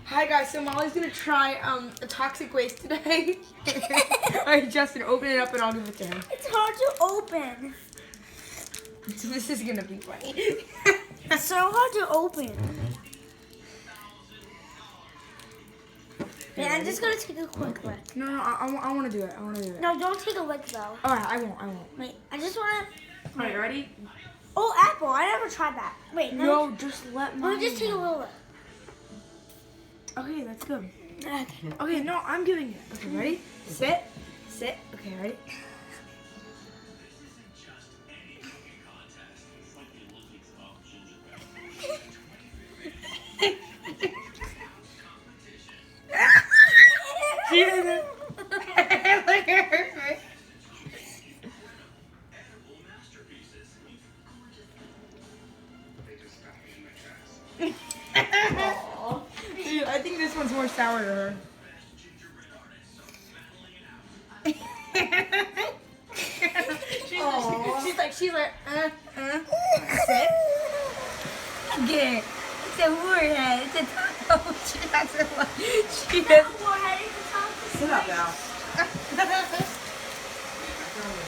Hi guys, so Molly's gonna try a toxic waste today. Alright, Justin, open it up and I'll give it to him. It's hard to open. So this is gonna be funny. It's so hard to open. Yeah, I'm just gonna take a quick look. No, I wanna do it. I wanna do it. No, don't take a lick though. Alright, I won't. Wait, I just wanna. Alright, ready? Oh, apple. I never tried that. Wait, No, just let Let me. me just take a little look. Okay, that's good. Okay. Okay, no, I'm giving it. Okay, ready? Sit. Okay, ready? She did it. Look at her face. Dude, I think this one's more sour to her. she's like, sit. Get it. It's a warhead. It's a taco. She doesn't. Forehead is the top. Sit up now.